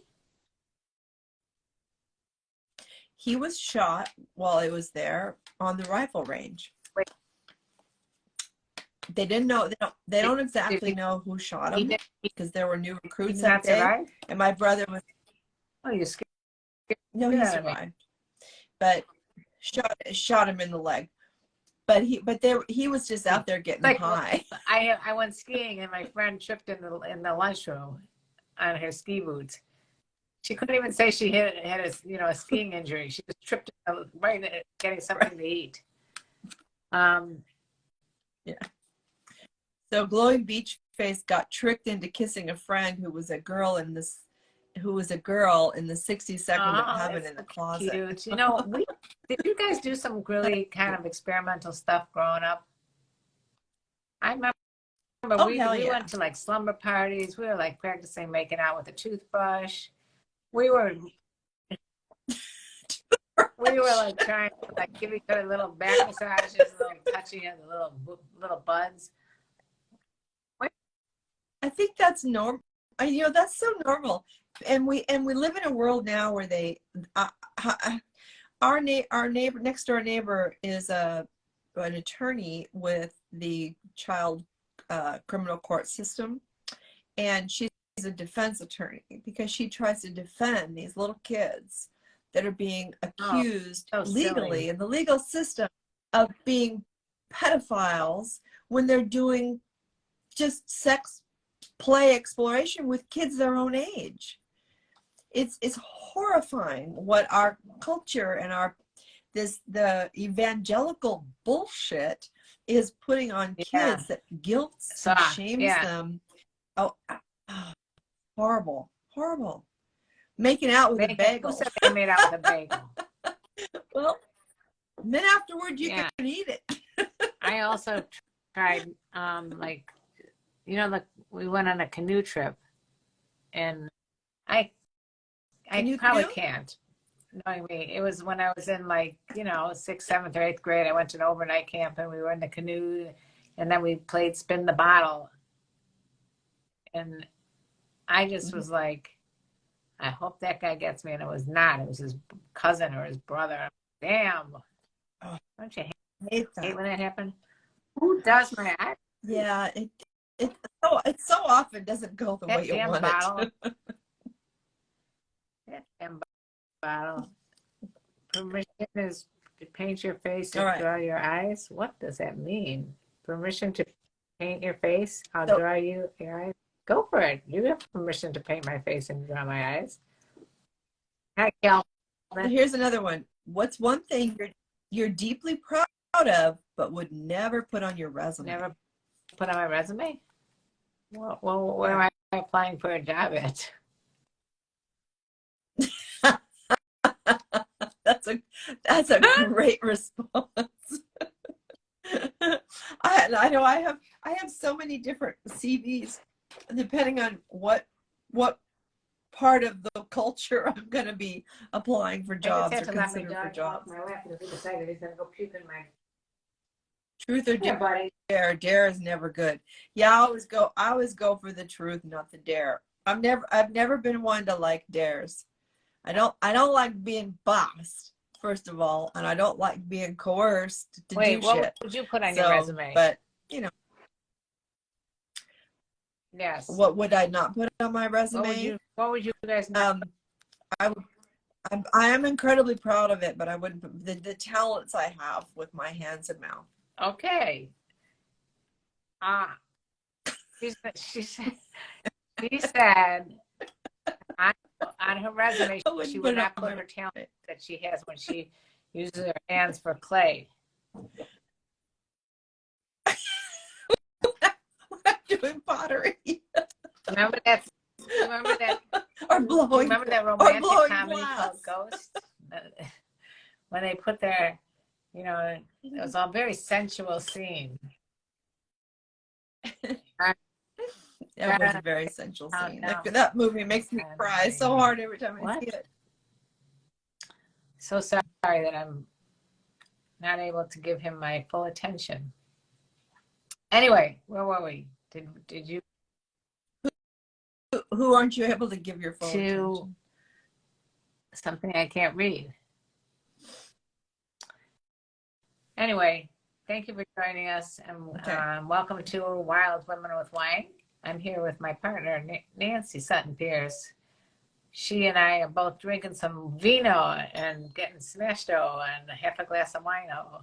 He was shot while he was there on the rifle range. Wait. They didn't know. They don't exactly he- know who shot He him did because there were new he recruits did that not day. survive? And my brother was Oh, you scared no, the he shit out of me. survived, but shot him in the leg. But he was just out there getting Like high. I went skiing and my friend tripped in the lunchroom on her ski boots. She couldn't even say she had a skiing injury. She just tripped right at getting something to eat. Yeah. So glowing beach face got tricked into kissing a friend who was a girl in the 60 seconds of heaven in the closet. Cute. You know, did you guys do some really kind of experimental stuff growing up? I remember we went to like slumber parties. We were like practicing making out with a toothbrush. We were like trying to like give each other little back massages, little touching of the little buds. I think that's normal. You know, that's so normal. And we live in a world now where our neighbor, next door neighbor is an attorney with the child criminal court system, and she's a defense attorney because she tries to defend these little kids that are being accused legally in the legal system of being pedophiles when they're doing just sex play exploration with kids their own age. It's horrifying what our culture and the evangelical bullshit is putting on kids that guilts and shames them. Oh, horrible. Making out with a bagel. Who said they made out with a bagel? Well, then afterward you can eat it. I also tried we went on a canoe trip, and I probably can't. Knowing me, it was when I was in 6th, 7th, or 8th grade. I went to an overnight camp, and we were in the canoe, and then we played spin the bottle. And I just was like, I hope that guy gets me. And it was not. It was his cousin or his brother. Damn. Oh, Don't you hate hate that. when that happened? Who does my eyes? Yeah, it so often doesn't go the way That you damn want bottle. it. That damn bottle. Permission is to paint your face All and right. draw your eyes. What does that mean? Permission to paint your face? I'll So draw you your eyes. Go for it. You have permission to paint my face and draw my eyes. Hi, Calvin. here's another one. What's one thing you're deeply proud of but would never put on your resume? Never put on my resume? Well, where am I applying for a job at? That's a great response. I know I have so many different CVs depending on what part of the culture I'm going to be applying for jobs or considered for jobs. My lap because he decided he's going to go puke in my. Truth or Yeah, buddy. dare? Dare is never good. Yeah, I always go for the truth, not the dare. I've never been one to like dares. I don't like being bossed, first of all, and I don't like being coerced to do shit. What would you put on your resume? But you know, yes. what would I not put on my resume? What would you guys not? I am incredibly proud of it, but I wouldn't put the talents I have with my hands and mouth. Okay. She said on her resume she would not put her talent that she has when she uses her hands for clay. I'm doing pottery. Remember that? Or blowing. Remember that romantic comedy called Ghost? When they put their, it was all very sensual scene. That was a very sensual scene. That movie makes me cry so hard every time I see it. So sorry that I'm not able to give him my full attention. Anyway, where were we? Did you? Who aren't you able to give your full attention? Something I can't read. Anyway, thank you for joining us, and welcome to Wild Women with Wine. I'm here with my partner, Nancy Sutton Pierce. She and I are both drinking some vino and getting smashed-o and half a glass of wino.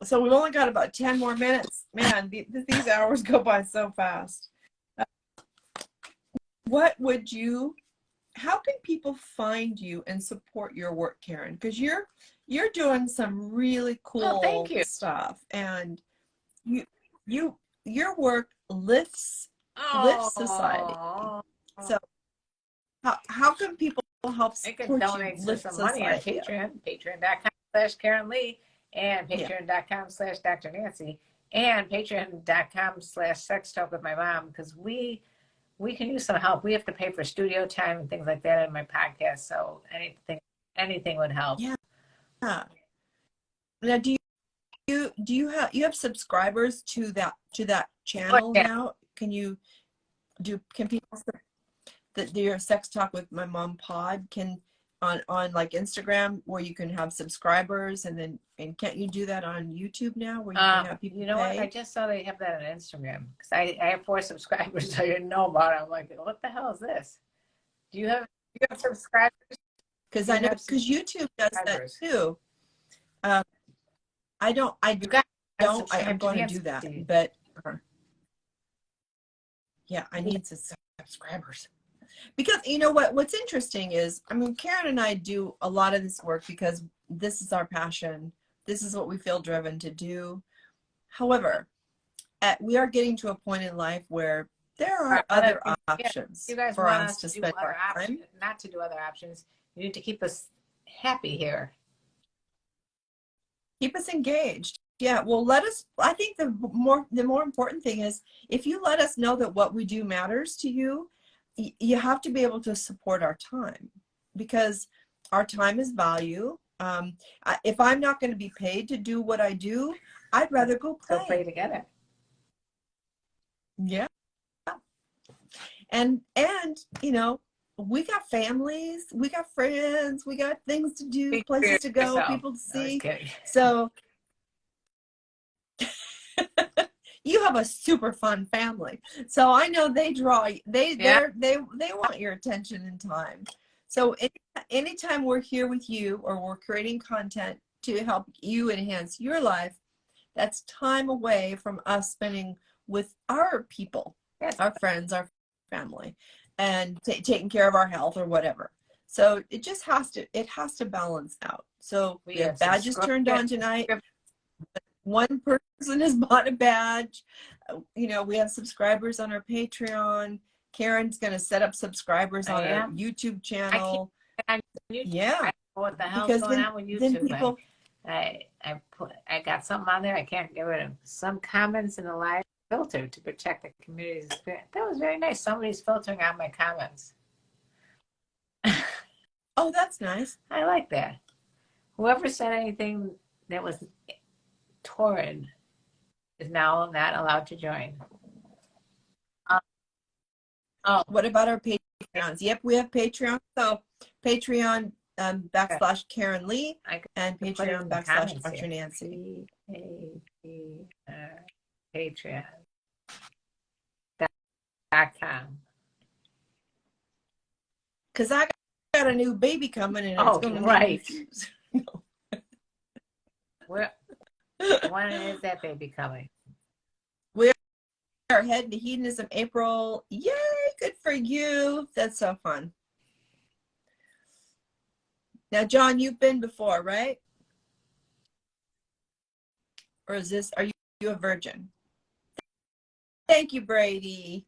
So we've only got about 10 more minutes. Man, these hours go by so fast. How can people find you and support your work, Karen? Because you're doing some really cool stuff, and your work lifts society. So how can people help support donate you lift some society? money on Patreon, patreon.com/Karenlee, and patreon.com/Dr. Nancy, and patreon.com/sextalk with my mom, because we can use some help. We have to pay for studio time and things like that in my podcast, so anything would help. Yeah. Now, do you have subscribers to that channel now? Can people that your Sex Talk with My Mom pod on like Instagram, where you can have subscribers, and can't you do that on YouTube now, where you can have people pay? What? I just saw they have that on Instagram, because I have 4 subscribers I didn't know about it. I'm like, what the hell is this? Do you have subscribers? Because I know YouTube does that too. I'm going to do that, but yeah, I need some subscribers. Because you know what's interesting is, Karen and I do a lot of this work because this is our passion. This is what we feel driven to do. However, we are getting to a point in life where there are other options for us to spend our time. Not to do other options. You need to keep us happy here. Keep us engaged. Yeah, well, I think the more important thing is, if you let us know that what we do matters to you, you have to be able to support our time, because our time is value. If I'm not going to be paid to do what I do, I'd rather go Let's go play play. together. Yeah. And you know, we got families, we got friends, we got things to do, Speak for places to go, yourself. people to I was see. kidding. So you have a super fun family. So I know they draw, they want your attention and time. So anytime we're here with you or we're creating content to help you enhance your life, that's time away from us spending with our people, Yes. our friends, our family, and taking care of our health or whatever. So it just has to balance out. So we have badges turned on tonight. One person has bought a badge. You know, we have subscribers on our Patreon. Karen's going to set up subsubscribers on our YouTube channel. Yeah. I don't know what the hell's because going on with YouTube. Then people, I got something on there I can't get rid of. Some comments in the live filter to protect the community's experience. That was very nice. Somebody's filtering out my comments. Oh, that's nice. I like that. Whoever said anything that was torrid is now not allowed to join. What about our Patreons? Yep, we have Patreon. So Patreon / Karenlee and Patreon / Dr. Nancy. Patreon.com. Because I got a new baby coming and it's going to right. Where? When is that baby coming? We are heading to Hedonism April. Yay, good for you. That's so fun. Now, John, you've been before, right? Or are you a virgin? Thank you, Brady.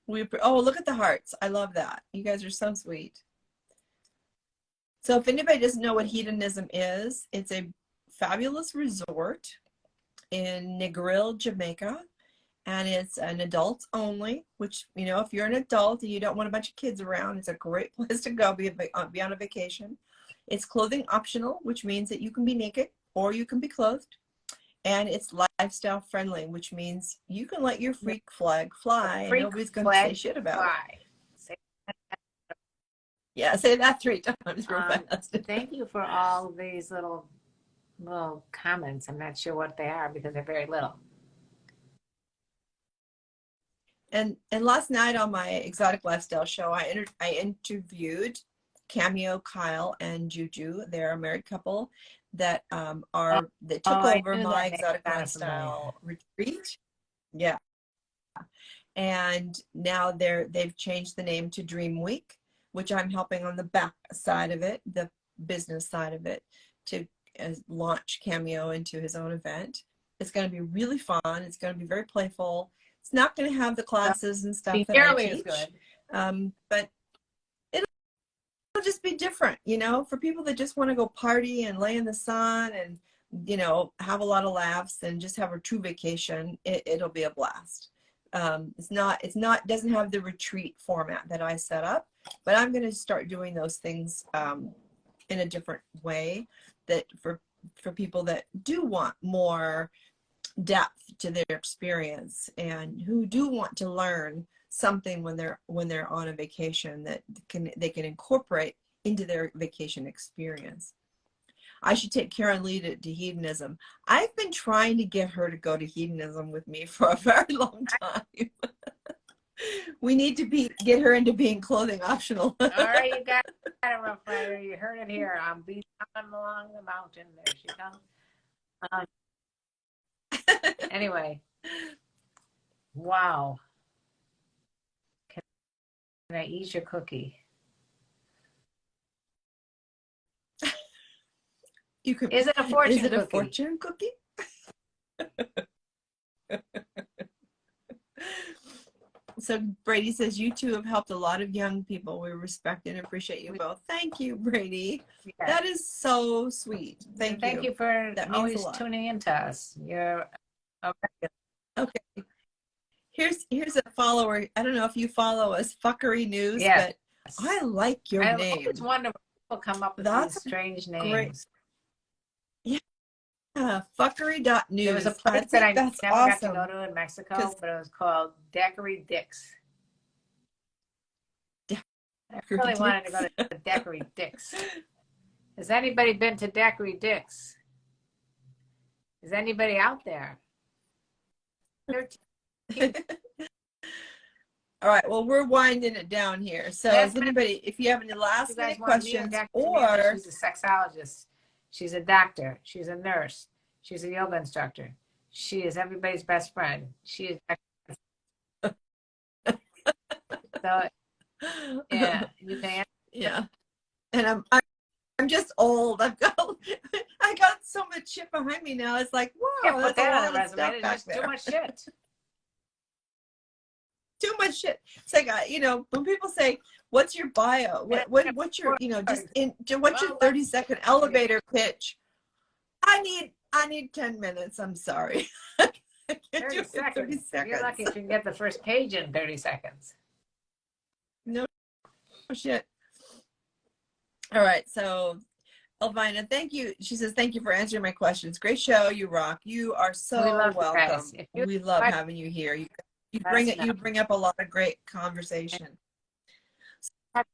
Look at the hearts. I love that. You guys are so sweet. So if anybody doesn't know what hedonism is, it's a fabulous resort in Negril, Jamaica. And it's an adults only, which, you know, if you're an adult and you don't want a bunch of kids around, it's a great place to go, be on a vacation. It's clothing optional, which means that you can be naked or you can be clothed. And it's lifestyle friendly, which means you can let your freak flag fly and nobody's going to say shit about it. Yeah, say that 3 times real fast. Thank you for all these little comments. I'm not sure what they are because they're very little. And last night on my Exotic Lifestyle show, I interviewed Cameo, Kyle, and Juju. They're a married couple that took over my Exotic Lifestyle retreat. Yeah. And now they've changed the name to Dream Week, which I'm helping on the back side of it, the business side of it, to launch Cameo into his own event. It's going to be really fun. It's going to be very playful. It's not going to have the classes and stuff that I teach, but it'll just be different, you know, for people that just want to go party and lay in the sun and, you know, have a lot of laughs and just have a true vacation. It'll be a blast. It doesn't have the retreat format that I set up, but I'm going to start doing those things in a different way, that for people that do want more depth to their experience and who do want to learn something when they're on a vacation that they can incorporate into their vacation experience. I should take Karenlee to hedonism. I've been trying to get her to go to hedonism with me for a very long time. We need to get her into being clothing optional. All right, you got it, Rough Rider. You heard it here. I'm beating along the mountain. There she comes. Anyway, wow. Can I eat your cookie? You could. Is it a fortune cookie? Is it a fortune cookie? So Brady says, you two have helped a lot of young people. We respect and appreciate you both. Thank you, Brady. Yes. That is so sweet. Thank you for always tuning into us. You're okay. Here's a follower. I don't know if you follow us, Fuckery News, but I like your name. I always wonder when people come up with these strange names. Great. Fuckery.news. There was a place I that think I that's never got to awesome. go to in Mexico, but it was called Daiquiri Dick's. I really wanted to go to Daiquiri Dick's. Has anybody been to Daiquiri Dick's? Is anybody out there? All right, well, we're winding it down here. So is anybody, if you have any last minute questions, or she's a sexologist, she's a doctor, she's a nurse, she's a yoga instructor, she is everybody's best friend. She is so yeah, you can answer. Yeah. And I'm just old. I got so much shit behind me now. It's like, Yeah, whoa, put that's a that on lot a of resume. stuff There's back just there. too much shit. Too much shit. It's like, you know, when people say, what's your bio? What's your, you know, what's your 30-second elevator pitch? I need 10 minutes. I'm sorry. I can't do it in 30 seconds. You're lucky if you can get the first page in 30 seconds. No shit. All right. So Elvina, thank you. She says, thank you for answering my questions. Great show. You rock. You are so welcome. We love having you here. You bring up a lot of great conversation.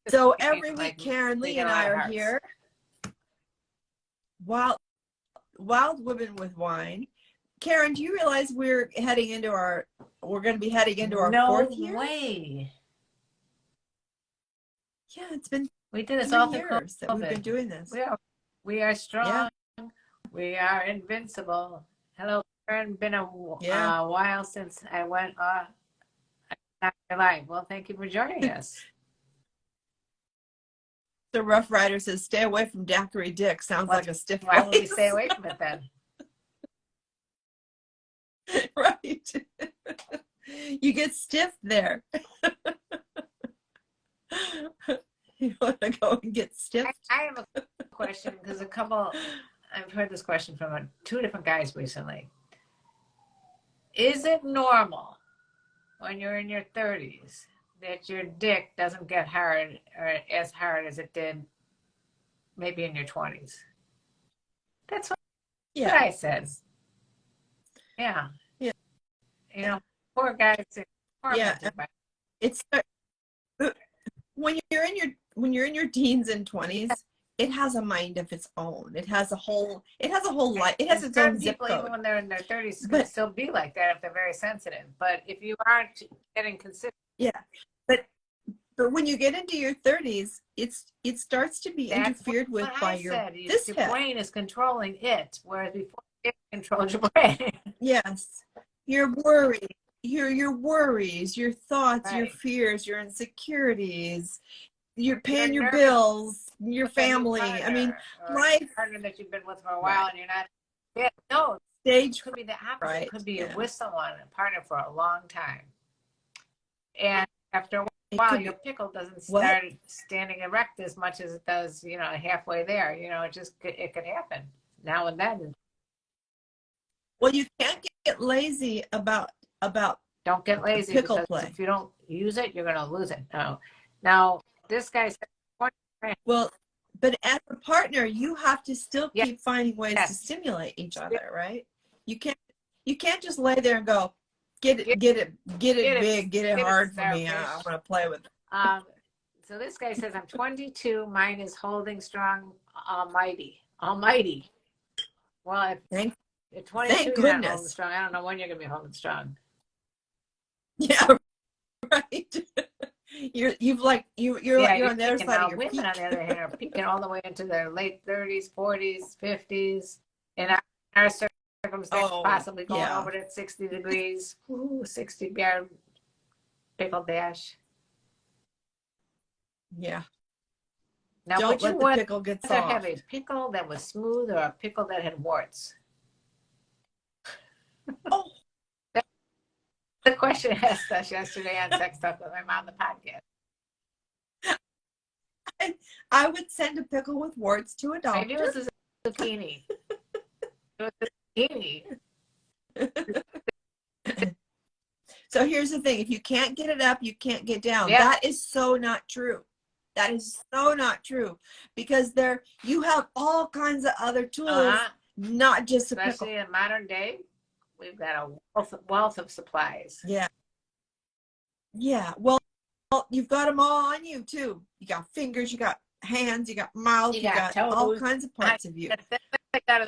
So every week, Karenlee and I are here. Wild Women with Wine. Karen, do you realize we're going to be heading into our fourth year? No way. Yeah, it's been we did this all years that we've been doing this. We are strong. Yeah. We are invincible. Hello, Karen. Been a while since I went live. Well, thank you for joining us. The Rough Rider says, stay away from Daiquiri Dick. Sounds like a stiff place. Why would we stay away from it then? Right. You get stiff there. You want to go and get stiff? I have a question because I've heard this question from two different guys recently. Is it normal when you're in your 30s that your dick doesn't get hard or as hard as it did maybe in your 20s? That's what I said. Yeah. Yeah. You know, poor guys. Yeah. It's when you're in your teens and 20s, it has a mind of its own. It has a whole life. It has its own zip code. Even when they're in their 30s, can still be like that if they're very sensitive. But if you aren't getting consistent. Yeah. But when you get into your 30s, it starts to be interfered with by your brain is controlling it, whereas before it controls your brain. Yes. Your worry, your worries, your thoughts, your fears, your insecurities, you're paying your bills, your family. I mean, life. Partner that you've been with for a while and you're not. Yeah, no, stage could be the opposite. Right. It could be with someone, a partner for a long time, and after a while, your pickle doesn't start standing erect as much as it does, you know, halfway there. You know, it could happen now and then. Well, you can't get lazy about. Don't get lazy because if you don't use it, you're going to lose it. No. Now, this guy said, well, but as a partner, you have to still keep finding ways to stimulate each other, right? You can't just lay there and go, get it big, get it hard for me. I want to play with it. So this guy says, I'm 22. Mine is holding strong, almighty. Well, if you're 22, you're not holding strong. I don't know when you're going to be holding strong. Yeah, right. You're on the other side of your women, peak. on the other hand, are peaking all the way into their late 30s, 40s, 50s. In our circumstance, possibly going over to 60 degrees. Ooh, 60 bear pickle dash. Yeah. Now, don't let the pickle get soft. Have a pickle that was smooth or a pickle that had warts? Oh. The question asked us yesterday on Sex Talk with my mom, the podcast. I would send a pickle with warts to a doctor. Maybe it was a zucchini. It was a zucchini. So here's the thing. If you can't get it up, you can't get down. Yeah. That is so not true. That is so not true. Because you have all kinds of other tools not just a pickle. Especially in modern day, we've got a wealth of supplies. Yeah. Yeah. Well, you've got them all on you too. You got fingers, you got hands, you got mouth, you got toes. all kinds of parts of you. I got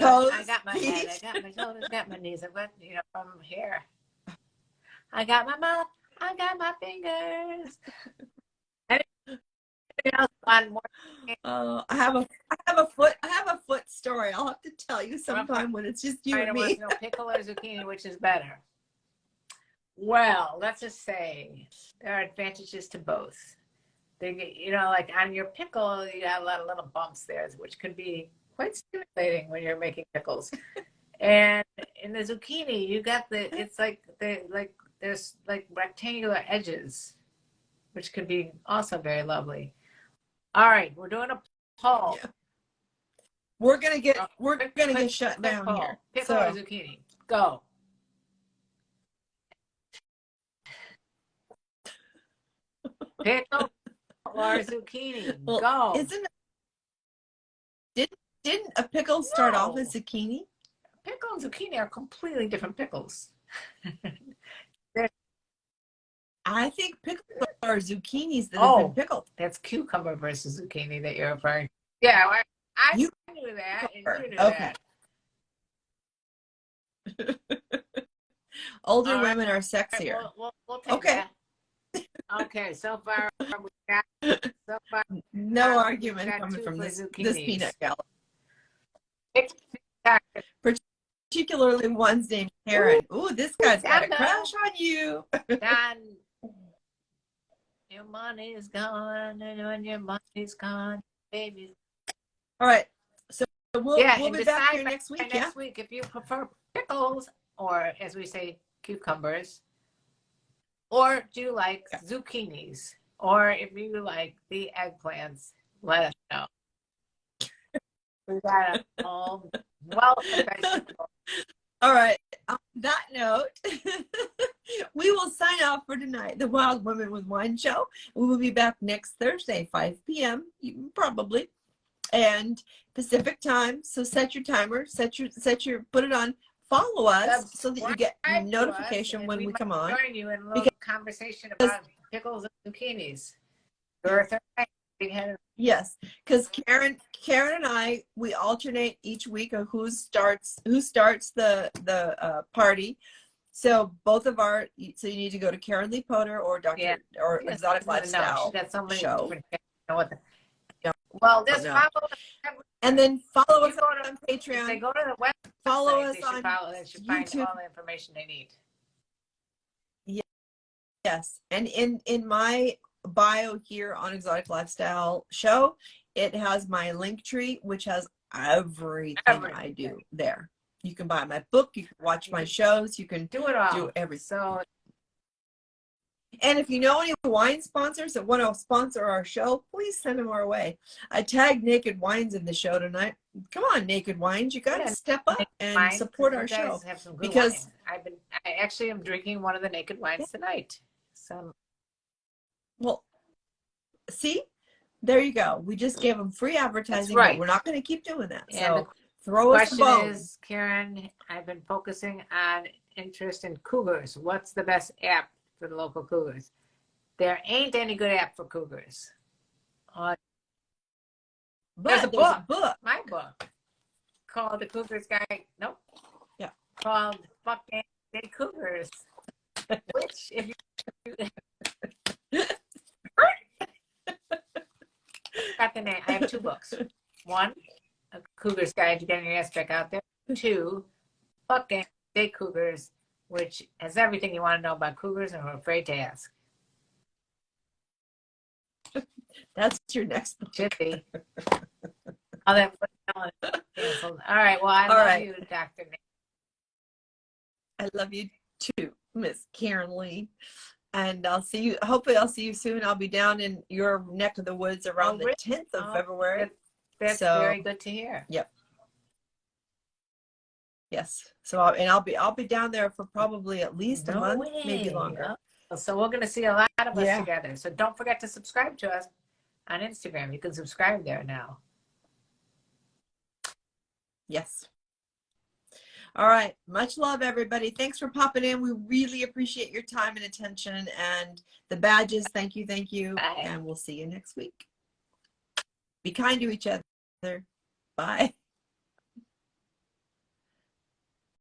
my feet. head, I got my shoulders, I got my knees, I've got, from here. I got my mouth, I got my fingers. Anything else on more? I have a foot story. I'll have to tell you sometime when it's just you and me. No pickle or zucchini, which is better? Well, let's just say there are advantages to both. They, like on your pickle, you have a lot of little bumps there, which could be quite stimulating when you're making pickles. And in the zucchini, you got it's like there's like rectangular edges, which could be also very lovely. All right, we're doing a poll. Yeah. We're gonna get shut down poll. here. Pickle or zucchini? Go. Pickle or zucchini? Well, go. Didn't a pickle start off as zucchini? Pickle and zucchini are completely different pickles. I think pickles are zucchinis that have been pickled. That's cucumber versus zucchini that you're referring to. Yeah, I knew that, and you knew that. Older women are sexier. We'll take that. Okay, so far we got no argument coming from this peanut gallery. Particularly one's named Karen. Ooh, this guy's got a crush on you. Done. Your money's gone, and when your money's gone, baby. All right, so we'll be back here next week. Next week, if you prefer pickles, or as we say, cucumbers, or do you like zucchinis, or if you like the eggplants, let us know. We got a whole wealth of vegetables. All right. On that note, we will sign off for tonight. The Wild Women with Wine show. We will be back next Thursday, 5 p.m. Probably, and Pacific time. So set your timer. Put it on. Follow us so that you get notification when we come on. Join you in a little conversation about pickles and zucchinis. Yes, because Karen and I, we alternate each week of who starts the party. So both of you need to go to Karenlee Potter or or Exotic Lifestyle show. Well, just follow us. And then follow us on Patreon. If they go to the website, follow us on they should find all the information they need. Yes, and in my bio here on Exotic Lifestyle Show, it has my link tree, which has everything I do there. You can buy my book, you can watch my shows, you can do it all. Do everything. So, and if you know any wine sponsors that want to sponsor our show, please send them our way. I tagged Naked Wines in the show tonight. Come on, Naked Wines, you got to step up and support our show. Have some good wine. I actually am drinking one of the Naked Wines tonight. So, well, see, there you go. We just gave them free advertising. That's right. But we're not going to keep doing that. And so throw us the bone. Question is, Karen, I've been focusing on interest in cougars. What's the best app for the local cougars? There ain't any good app for cougars. There's a book. My book. Called The Cougars Guide. Nope. Yeah. Called Fucking Day Cougars. Which, if you got the name, I have two books. One, A Cougar's Guide to Getting Your Ass Back Out There. Two, Fucking Day Cougars, which has everything you want to know about cougars and are afraid to ask. That's your next book. Should be. All that canceled. All right. Well, I love you, Dr. Nick. I love you too, Miss Karenlee. And hopefully I'll see you soon. I'll be down in your neck of the woods around the 10th of February. That's very good to hear. Yep. Yes. So I'll be down there for probably at least a month, maybe longer. So we're going to see a lot of us together. So don't forget to subscribe to us on Instagram. You can subscribe there now. Yes. All right. Much love, everybody. Thanks for popping in. We really appreciate your time and attention, and the badges. Thank you. Thank you. Bye. And we'll see you next week. Be kind to each other. Bye.